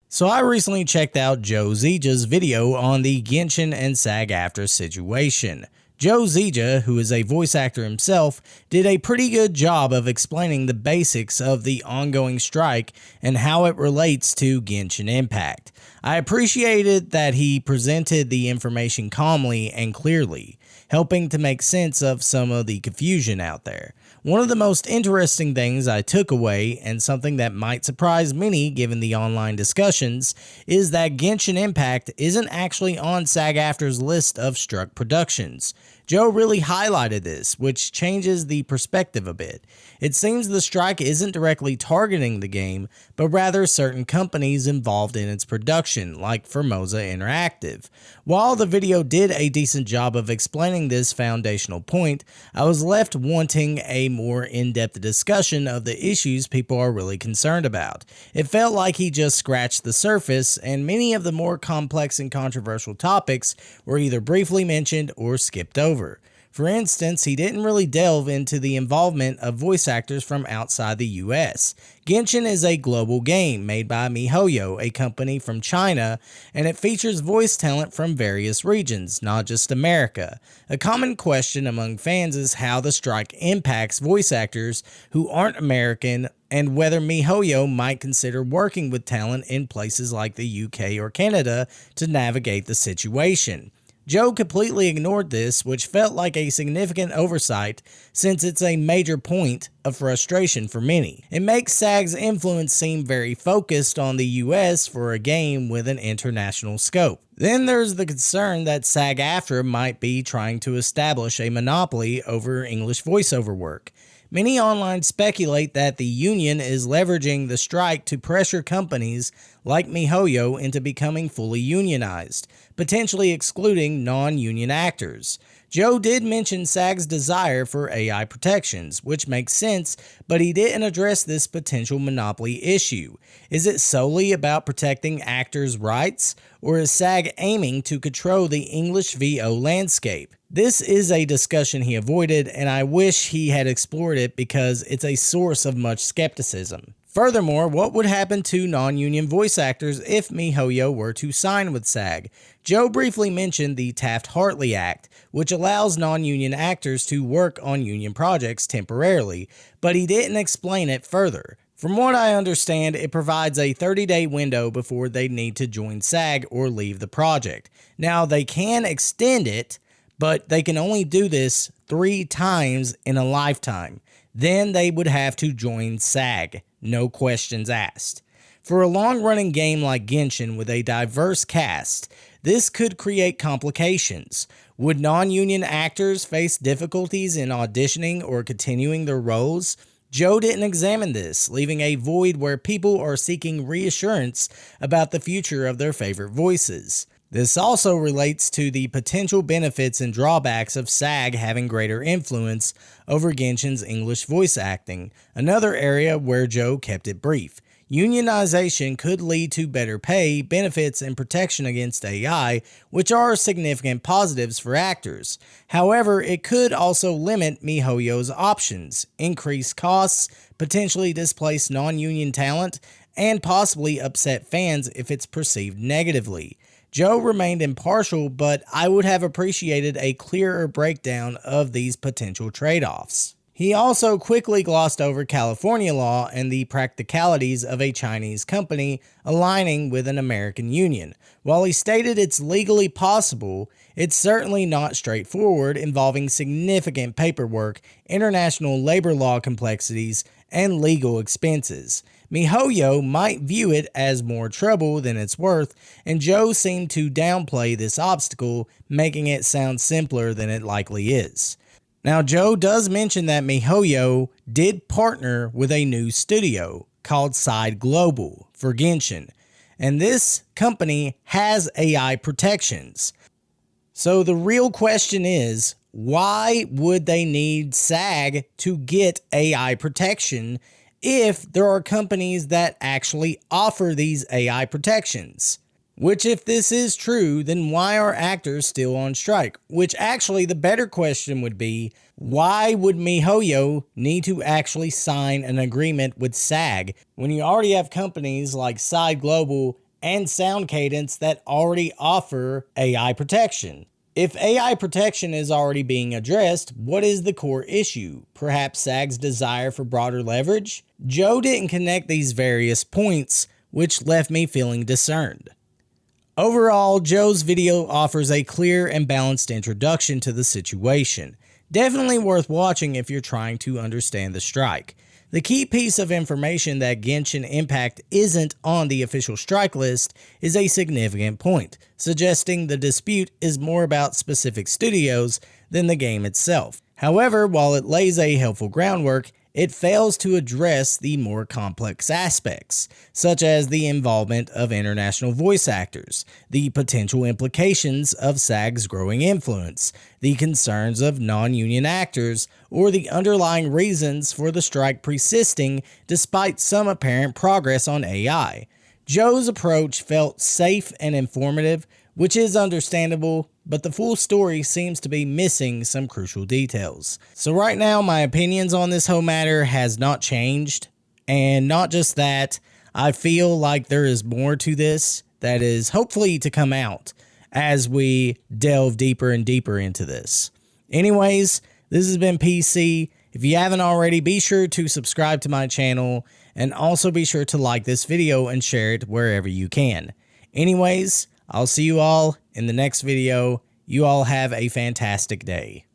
So I recently checked out Joe Zija's video on the Genshin and SAG-AFTRA situation. Joe Zija, who is a voice actor himself, did a pretty good job of explaining the basics of the ongoing strike and how it relates to Genshin Impact. I appreciated that he presented the information calmly and clearly, helping to make sense of some of the confusion out there. One of the most interesting things I took away, and something that might surprise many given the online discussions, is that Genshin Impact isn't actually on SAG-AFTRA's list of struck productions. Joe really highlighted this, which changes the perspective a bit. It seems the strike isn't directly targeting the game, but rather certain companies involved in its production, like Formosa Interactive. While the video did a decent job of explaining this foundational point, I was left wanting a more in-depth discussion of the issues people are really concerned about. It felt like he just scratched the surface, and many of the more complex and controversial topics were either briefly mentioned or skipped over. For instance, he didn't really delve into the involvement of voice actors from outside the US. Genshin is a global game made by MiHoYo, a company from China, and it features voice talent from various regions, not just America. A common question among fans is how the strike impacts voice actors who aren't American, and whether MiHoYo might consider working with talent in places like the UK or Canada to navigate the situation. Joe completely ignored this, which felt like a significant oversight since it's a major point of frustration for many. It makes SAG's influence seem very focused on the US for a game with an international scope. Then there's the concern that SAG-AFTRA might be trying to establish a monopoly over English voiceover work. Many online speculate that the union is leveraging the strike to pressure companies like MiHoYo into becoming fully unionized, potentially excluding non-union actors. Joe did mention SAG's desire for AI protections, which makes sense, but he didn't address this potential monopoly issue. Is it solely about protecting actors' rights, or is SAG aiming to control the English VO landscape? This is a discussion he avoided, and I wish he had explored it because it's a source of much skepticism. Furthermore, what would happen to non-union voice actors if MiHoYo were to sign with SAG? Joe briefly mentioned the Taft-Hartley Act, which allows non-union actors to work on union projects temporarily, but he didn't explain it further. From what I understand, it provides a 30-day window before they need to join SAG or leave the project. Now, they can extend it, but they can only do this 3 times in a lifetime. Then they would have to join SAG, no questions asked. For a long-running game like Genshin with a diverse cast, this could create complications. Would non-union actors face difficulties in auditioning or continuing their roles? Joe didn't examine this, leaving a void where people are seeking reassurance about the future of their favorite voices. This also relates to the potential benefits and drawbacks of SAG having greater influence over Genshin's English voice acting, another area where Joe kept it brief. Unionization could lead to better pay, benefits, and protection against AI, which are significant positives for actors. However, it could also limit MiHoYo's options, increase costs, potentially displace non-union talent, and possibly upset fans if it's perceived negatively. Joe remained impartial, but I would have appreciated a clearer breakdown of these potential trade-offs. He also quickly glossed over California law and the practicalities of a Chinese company aligning with an American union. While he stated it's legally possible, it's certainly not straightforward, involving significant paperwork, international labor law complexities, and legal expenses. MiHoYo might view it as more trouble than it's worth, and Joe seemed to downplay this obstacle, making it sound simpler than it likely is. Now, Joe does mention that MiHoYo did partner with a new studio called Side Global for Genshin, and this company has AI protections. So the real question is, why would they need SAG to get AI protection if there are companies that actually offer these AI protections? Which, if this is true, then why are actors still on strike? Which actually, the better question would be, why would MiHoYo need to actually sign an agreement with SAG when you already have companies like Side Global and sound cadence that already offer AI protection. If AI protection is already being addressed, what is the core issue? Perhaps SAG's desire for broader leverage? Joe didn't connect these various points, which left me feeling discerned. Overall, Joe's video offers a clear and balanced introduction to the situation. Definitely worth watching if you're trying to understand the strike. The key piece of information that Genshin Impact isn't on the official strike list is a significant point, suggesting the dispute is more about specific studios than the game itself. However, while it lays a helpful groundwork, it fails to address the more complex aspects, such as the involvement of international voice actors, the potential implications of SAG's growing influence, the concerns of non-union actors, or the underlying reasons for the strike persisting despite some apparent progress on AI. Joe's approach felt safe and informative, which is understandable, but the full story seems to be missing some crucial details. So right now, my opinions on this whole matter has not changed, and not just that, I feel like there is more to this that is hopefully to come out as we delve deeper and deeper into this. Anyways, this has been PC. If you haven't already, be sure to subscribe to my channel, and also be sure to like this video and share it wherever you can. Anyways, I'll see you all in the next video. You all have a fantastic day.